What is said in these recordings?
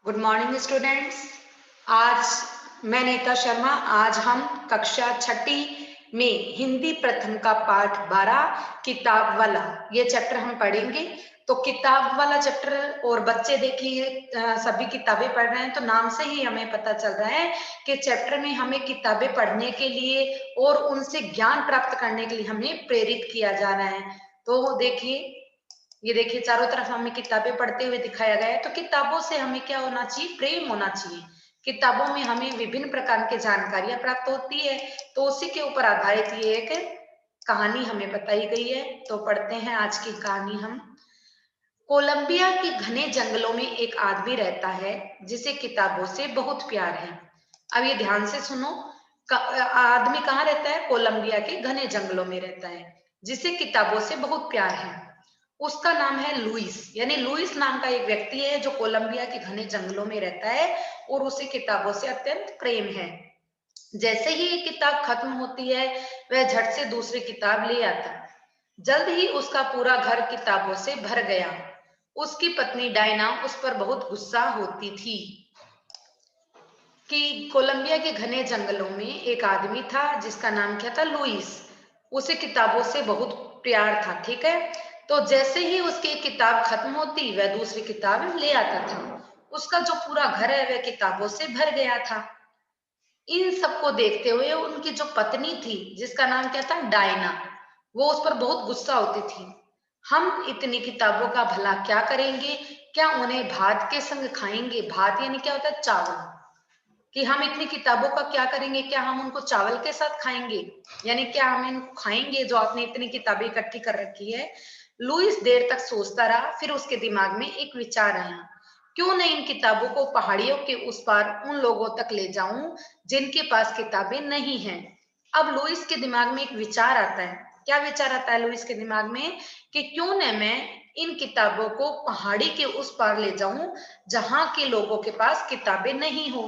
Good morning students. आज मैं नीता शर्मा। आज हम कक्षा छठी में हिंदी प्रथम का पाठ 12 किताब वाला ये चैप्टर हम पढ़ेंगे। तो किताब वाला चैप्टर और बच्चे देखिए सभी किताबें पढ़ रहे हैं, तो नाम से ही हमें पता चल रहा है कि चैप्टर में हमें किताबें पढ़ने के लिए और उनसे ज्ञान प्राप्त करने के लिए हमें प्रेरित किया जा रहा है। तो देखिए, ये देखिए चारों तरफ हमें किताबें पढ़ते हुए दिखाया गया है। तो किताबों से हमें क्या होना चाहिए? प्रेम होना चाहिए। किताबों में हमें विभिन्न प्रकार की जानकारियां प्राप्त होती है, तो उसी के ऊपर आधारित ये एक कहानी हमें बताई गई है। तो पढ़ते हैं आज की कहानी हम। कोलंबिया के घने जंगलों में एक आदमी रहता है जिसे किताबों से बहुत प्यार है। अब ये ध्यान से सुनो। आदमी कहाँ रहता है? कोलंबिया के घने जंगलों में रहता है, जिसे किताबों से बहुत प्यार है। उसका नाम है लुइस, यानी लुइस नाम का एक व्यक्ति है जो कोलंबिया के घने जंगलों में रहता है और उसे किताबों से अत्यंत प्रेम है। जैसे ही एक किताब खत्म होती है, वह झट से दूसरी किताब ले आता है। जल्द ही उसका पूरा घर किताबों से भर गया। उसकी पत्नी डायना उस पर बहुत गुस्सा होती थी कि कोलंबिया के घने जंगलों में एक आदमी था जिसका नाम क्या था? लुइस। उसे किताबों से बहुत प्यार था, ठीक है। तो जैसे ही उसकी एक किताब खत्म होती, वह दूसरी किताब ले आता था। उसका जो पूरा घर है वह किताबों से भर गया था। इन सबको देखते हुए उनकी जो पत्नी थी, जिसका नाम क्या था? डायना, वो उस पर बहुत गुस्सा होती थी। हम इतनी किताबों का भला क्या करेंगे? क्या उन्हें भात के संग खाएंगे? भात यानी क्या होता है? चावल। कि हम इतनी किताबों का क्या करेंगे? क्या हम उनको चावल के साथ खाएंगे? यानी क्या हम इनको खाएंगे जो आपने इतनी किताबें इकट्ठी कर रखी है? लुइस देर तक सोचता रहा, फिर उसके दिमाग में एक विचार आया। क्यों न इन किताबों को पहाड़ियों के उस पार उन लोगों तक ले जाऊं जिनके पास किताबें नहीं हैं। अब लुइस के दिमाग में एक विचार आता है। क्या विचार आता है लुइस के दिमाग में? कि क्यों न मैं इन किताबों को पहाड़ी के उस पार ले जाऊं जहां के लोगों के पास किताबें नहीं हो।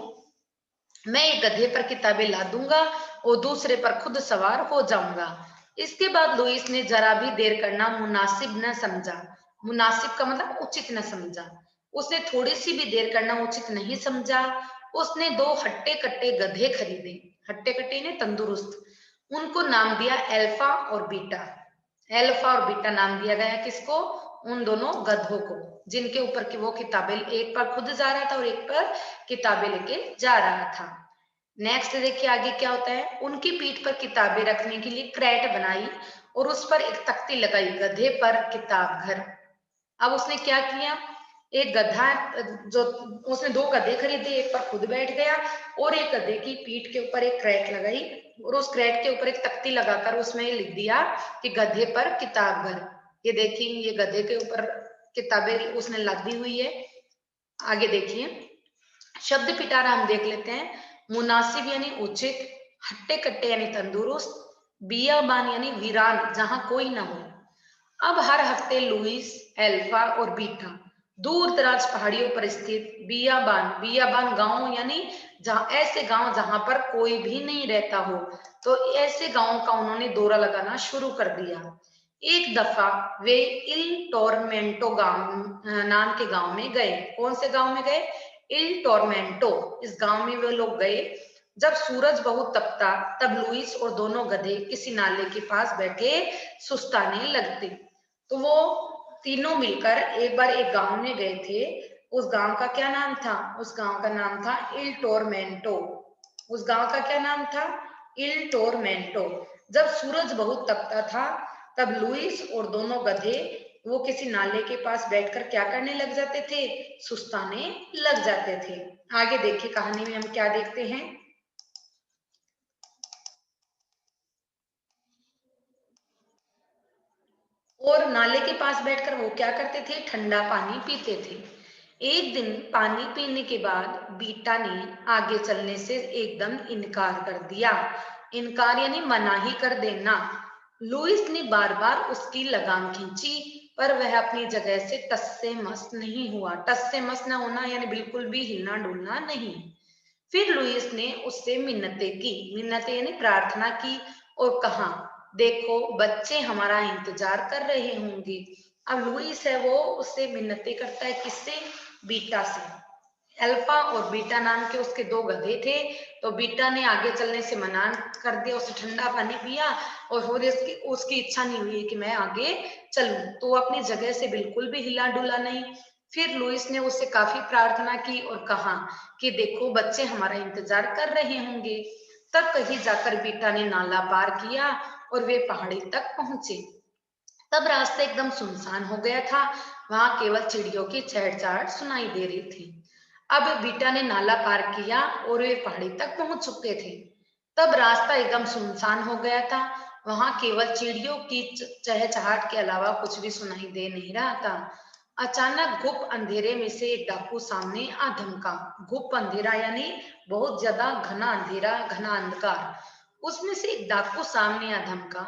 मैं एक गधे पर किताबें ला दूंगा और दूसरे पर खुद सवार हो जाऊंगा। इसके बाद लुइस ने जरा भी देर करना मुनासिब न समझा। मुनासिब का मतलब उचित न समझा। उसने थोड़ी सी भी देर करना उचित नहीं समझा। उसने 2 हट्टे कट्टे गधे खरीदे। हट्टे कट्टे ने तंदुरुस्त। उनको नाम दिया एल्फा और बीटा। एल्फा और बीटा नाम दिया गया किसको? उन दोनों गधों को, जिनके ऊपर की वो किताबें, एक पर खुद जा रहा था और एक पर किताबें लेके जा रहा था। नेक्स्ट देखिए आगे क्या होता है। उनकी पीठ पर किताबें रखने के लिए क्रैट बनाई और उस पर एक तख्ती लगाई, गधे पर किताब घर। अब उसने क्या किया? एक गधा, जो उसने 2 गधे खरीदे, एक पर खुद बैठ गया और एक गधे की पीठ के ऊपर एक क्रैट लगाई और उस क्रैट के ऊपर एक तख्ती लगाकर उसमें लिख दिया कि गधे पर किताब घर। ये देखिए, ये गधे के ऊपर किताबें उसने लदी हुई है। आगे देखिए, शब्द पिटारा हम देख लेते हैं। मुनासिब यानी उचित, हट्टे कट्टे यानी तंदुरुस्त, बियाबान यानी वीरान जहां कोई ना हो। अब हर हफ्ते लुइस, एल्फा और बीटा दूर दराज पहाड़ियों पर स्थित बियाबान, बियाबान गांव यानी जहां, ऐसे गांव जहां पर कोई भी नहीं रहता हो, तो ऐसे गांवों का उन्होंने दौरा लगाना शुरू कर दिया। एक दफा वे इल टोरमेंटो गांव नाम के गांव में गए। कौन से गांव में गए? इल टोरमेंटो, इस गांव में वे लोग गए। जब सूरज बहुत तपता, तब लुइस और दोनों गधे किसी नाले के पास बैठे सुस्ताने लगते। तो वो तीनों मिलकर एक बार एक गांव में गए थे। उस गांव का क्या नाम था? उस गांव का नाम था इल टोरमेंटो। उस गांव का क्या नाम था? इल टोरमेंटो। जब सूरज बहुत तपता था, तब लुइस और दोनों गधे वो किसी नाले के पास बैठकर क्या करने लग जाते थे? सुस्ताने लग जाते थे। आगे देखिए कहानी में हम क्या देखते हैं। और नाले के पास बैठकर वो क्या करते थे? ठंडा पानी पीते थे। एक दिन पानी पीने के बाद बीटा ने आगे चलने से एकदम इनकार कर दिया। इनकार यानी मनाही कर देना। लुइस ने बार बार उसकी लगाम खींची, पर वह अपनी जगह से टस से मस नहीं हुआ। टस से मस न होना यानी बिल्कुल भी हिलना डुलना नहीं। फिर लुइस ने उससे मिन्नतें की। मिन्नतें यानी प्रार्थना की और कहा, देखो बच्चे हमारा इंतजार कर रहे होंगे। अब लुइस है वो उससे मिन्नतें करता है। किससे? बीटा से। अल्फा और बीटा नाम के उसके दो गधे थे। तो बीटा ने आगे चलने से मना कर दिया, उसे ठंडा पानी पिया और फिर उसकी इच्छा नहीं हुई कि मैं आगे चलूं। तो वो अपनी जगह से बिल्कुल भी हिला डुला नहीं। फिर लुईस ने उससे काफी प्रार्थना की और कहा कि देखो बच्चे हमारा इंतजार कर रहे होंगे। तब कहीं जाकर बीटा ने नाला पार किया और वे पहाड़ी तक पहुंचे। तब रास्ता एकदम सुनसान हो गया था। वहां केवल चिड़ियों की चहचहाट सुनाई दे रही थी। अब बीटा ने नाला पार किया और वे पहाड़ी तक पहुंच चुके थे। तब रास्ता एकदम सुनसान हो गया था। वहां केवल चिड़ियों की चहचहाट के अलावा कुछ भी सुनाई दे नहीं रहा था। अचानक गुप अंधेरे में से एक डाकू सामने आ धमका। गुप अंधेरा यानी बहुत ज्यादा घना अंधेरा, घना अंधकार। उसमें से एक डाकू सामने आ धमका।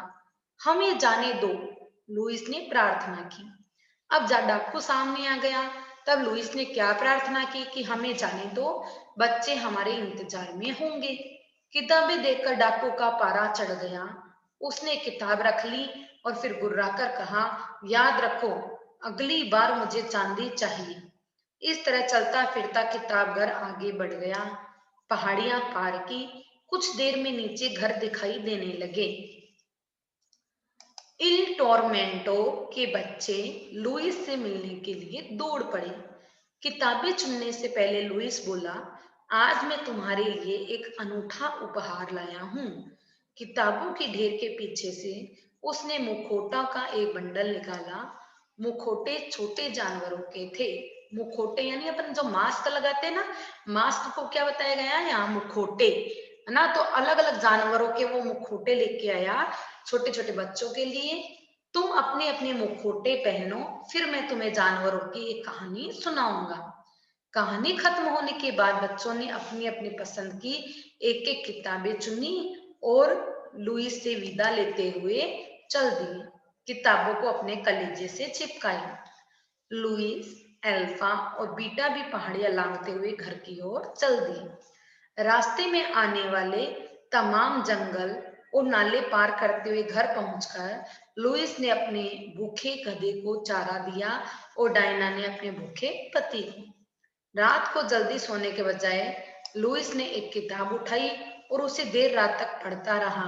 हमें जाने दो, लुईस ने प्रार्थना की। अब डाकू सामने आ गया। तब लुईस ने क्या प्रार्थना की कि हमें जाने दो, बच्चे हमारे इंतजार में होंगे। किताबें देखकर डाकू का पारा चढ़ गया। उसने किताब रख ली और फिर गुर्राकर कहा, याद रखो अगली बार मुझे चांदी चाहिए। इस तरह चलता फिरता किताब घर आगे बढ़ गया। पहाड़ियां पार की। कुछ देर में नीचे घर दिखाई देने लगे। इल टोरमेंटो के बच्चे लुईस से मिलने के लिए दौड़ पड़े। किताबें चुनने से पहले लुईस बोला, आज मैं तुम्हारे लिए एक अनूठा उपहार लाया हूँ। किताबों के ढेर के पीछे से उसने मुखौटा का एक बंडल निकाला। मुखौटे छोटे जानवरों के थे। मुखौटे यानी अपन जो मास्क लगाते हैं ना, मास्क को क्या बताया गया है यहाँ, मुखौटे, है ना। तो अलग अलग जानवरों के वो मुखौटे लेके आया छोटे छोटे बच्चों के लिए। तुम अपने अपने मुखौटे पहनो, फिर मैं तुम्हें जानवरों की एक कहानी सुनाऊंगा। कहानी खत्म होने के बाद बच्चों ने अपनी अपनी पसंद की एक एक किताबें चुनी और लुईस से विदा लेते हुए चल दिए। किताबों को अपने कलेजे से चिपकाया। लुईस, अल्फा और बीटा भी पहाड़ियां लांघते हुए घर की ओर चल दिए। रास्ते में आने वाले तमाम जंगल और नाले पार करते हुए घर पहुंचकर लुईस ने अपने भूखे गधे को चारा दिया और डायना ने अपने भूखे पति को। रात को जल्दी सोने के बजाय लुईस ने एक किताब उठाई और उसे देर रात तक पढ़ता रहा।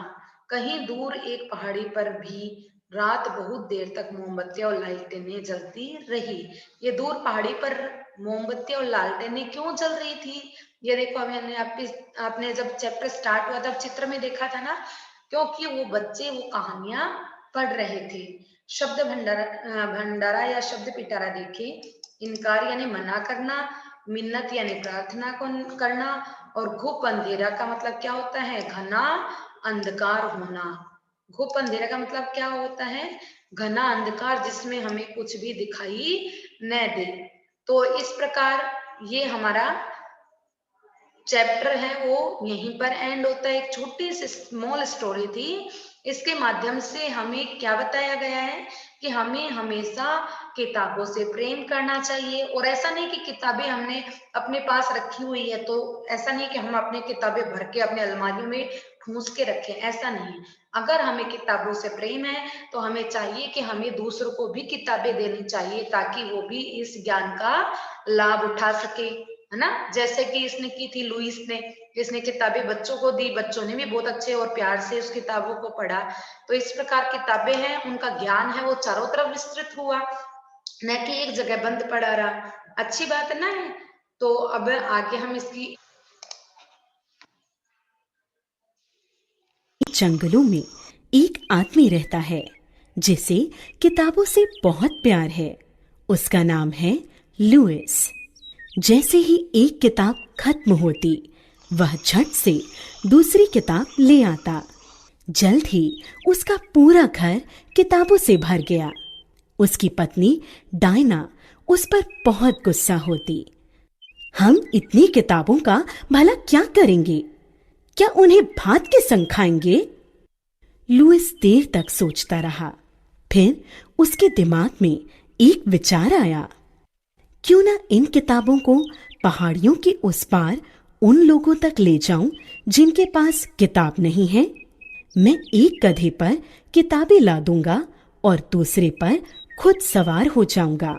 कहीं दूर एक पहाड़ी पर भी रात बहुत देर तक मोमबत्तियां और लालटेनें जलती रही। ये दूर पहाड़ी पर मोमबत्तियां और लालटेनें क्यों जल रही थी, ये देखो मैंने आपने जब चैप्टर स्टार्ट हुआ तब चित्र में देखा था ना, क्योंकि वो बच्चे वो कहानियां पढ़ रहे थे। शब्द भंडारा या शब्द पिटारा देखे। इनकार यानी मना करना, मिन्नत यानी प्रार्थना करना, और घुप अंधेरा का मतलब क्या होता है, घना अंधकार होना। घुप अंधेरा का मतलब क्या होता है, घना अंधकार जिसमें हमें कुछ भी दिखाई न दे। तो इस प्रकार ये हमारा चैप्टर है वो यहीं पर एंड होता है। एक छोटी सी स्मॉल स्टोरी थी। इसके माध्यम से हमें क्या बताया गया है कि हमें हमेशा किताबों से प्रेम करना चाहिए। और ऐसा नहीं कि किताबें हमने अपने पास रखी हुई है तो ऐसा नहीं कि हम अपने किताबें भर के अपने अलमारियों में ठूंस के रखें, ऐसा नहीं। अगर हमें किताबों से प्रेम है तो हमें चाहिए कि हमें दूसरों को भी किताबें देनी चाहिए ताकि वो भी इस ज्ञान का लाभ उठा सके, है ना। जैसे कि इसने की थी लुईस ने, इसने किताबें बच्चों को दी, बच्चों ने भी बहुत अच्छे और प्यार से उस किताबों को पढ़ा। तो इस प्रकार किताबें हैं, उनका ज्ञान है वो चारों तरफ विस्तृत हुआ, न कि एक जगह बंद पड़ा रहा। अच्छी बात है ना है। तो अब आगे हम इसकी जंगलों में एक आदमी रहता है जिसे किताबों से बहुत प्यार है। उसका नाम है लुईस। जैसे ही एक किताब खत्म होती वह झट से दूसरी किताब ले आता। जल्द ही उसका पूरा घर किताबों से भर गया। उसकी पत्नी डायना उस पर बहुत गुस्सा होती। हम इतनी किताबों का भला क्या करेंगे? क्या उन्हें भात के संग खाएंगे? लुईस देर तक सोचता रहा। फिर उसके दिमाग में एक विचार आया। क्यों ना इन किताबों को पहाड़ियों के उस पार उन लोगों तक ले जाऊं जिनके पास किताब नहीं है। मैं एक गधे पर किताबें ला दूंगा और दूसरे पर खुद सवार हो जाऊंगा।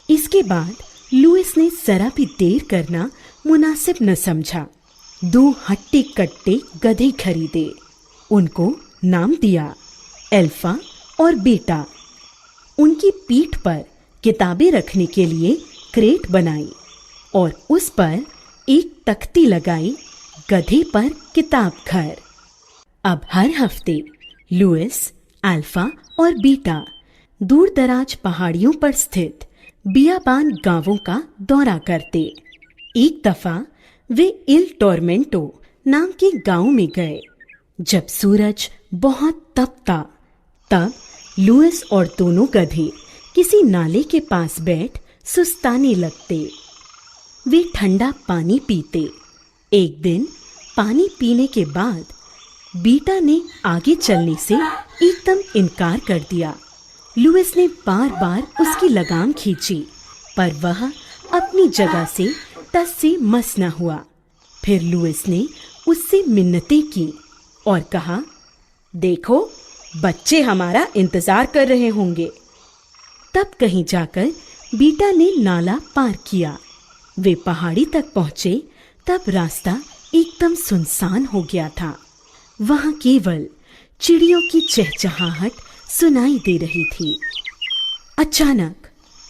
इसके बाद लुइस ने जरा भी देर करना मुनासिब न समझा। 2 हट्टे कट्टे गधे खरीदे, उनको नाम दिया अल्फा और बीटा। उनकी पीठ पर किताबें रखने के लिए क्रेट बनाई और उस पर एक तख्ती लगाई, गधे पर किताब घर। अब हर हफ्ते लुइस, अल्फा और बीटा दूर दराज पहाड़ियों पर स्थित बियाबान गांवों का दौरा करते। एक दफा वे इल टोरमेंटो नाम के गांव में गए। जब सूरज बहुत तपता, तब लुइस और दोनों गधे किसी नाले के पास बैठ सुस्ताने लगते। वे ठंडा पानी पीते। एक दिन पानी पीने के बाद बीटा ने आगे चलने से एकदम इनकार कर दिया। लुइस ने बार बार उसकी लगाम खींची, पर वह अपनी जगह से टस से मस न हुआ। फिर लुइस ने उससे मिन्नतें की और कहा, देखो, बच्चे हमारा इंतजार कर रहे होंगे। तब कहीं जाकर बीटा ने नाला पार किया। वे पहाड़ी तक पहुंचे, तब रास्ता एकदम सुनसान हो गया था। वहां केवल चिड़ियों की चहचहाहट सुनाई दे रही थी। अचानक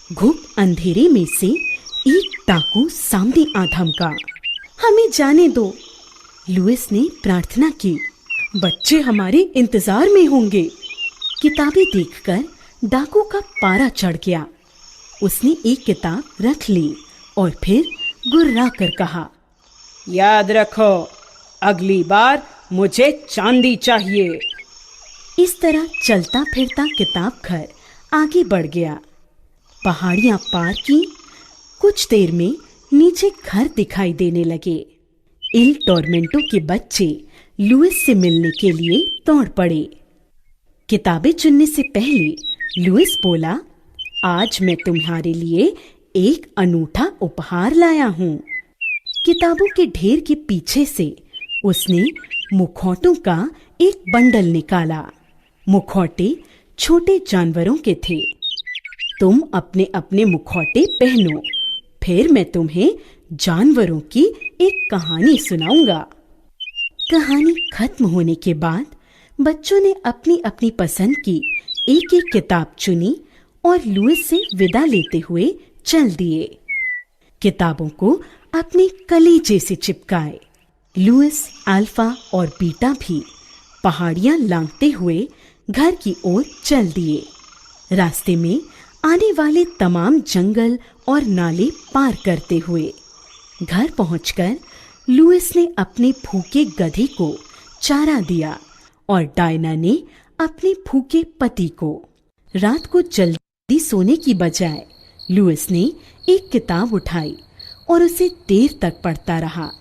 घुप अंधेरे में से एक डाकू सामने आ धमका। हमें जाने दो, लुइस ने प्रार्थना की। बच्चे हमारे इंतजार में होंगे। किताबें देखकर डाकू का पारा चढ़ गया। उसने एक किताब रख ली और फिर गुर्रा कर कहा, याद रखो, अगली बार मुझे चांदी चाहिए। इस तरह चलता फिरता किताब घर आगे बढ़ गया। पहाड़ियां पार की। कुछ देर में नीचे घर दिखाई देने लगे। इल टोरमेंटो के बच्चे लुइस से मिलने के लिए दौड़ पड़े। किताबें चुनने से पहले लुइस बोला, आज मैं तुम्हारे लिए एक अनूठा उपहार लाया हूं। किताबों के ढेर के पीछे से उसने मुखौटों का एक बंडल निकाला। मुखौटे छोटे जानवरों के थे। तुम अपने अपने मुखौटे पहनो, फिर मैं तुम्हें जानवरों की एक कहानी सुनाऊंगा। कहानी खत्म होने के बाद बच्चों ने अपनी अपनी पसंद की एक एक किताब चुनी और लुइस से विदा लेते हुए चल दिए। किताबों को अपने कलीजे से चिपकाए। लुइस, अल्फा और बीटा भी पहाड़ियां लांघते हुए घर की ओर चल दिए। रास्ते में आने वाले तमाम जंगल और नाले पार करते हुए घर पहुंचकर लुइस ने अपने भूखे गधे को चारा दिया और डायना ने अपने भूखे पति को। रात को जल्दी सोने की बजाय लुइस ने एक किताब उठाई और उसे देर तक पढ़ता रहा।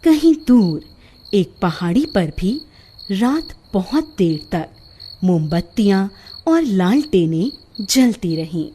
कहीं दूर एक पहाड़ी पर भी रात बहुत देर तक मोमबत्तियां और लालटेनें जलती रहीं।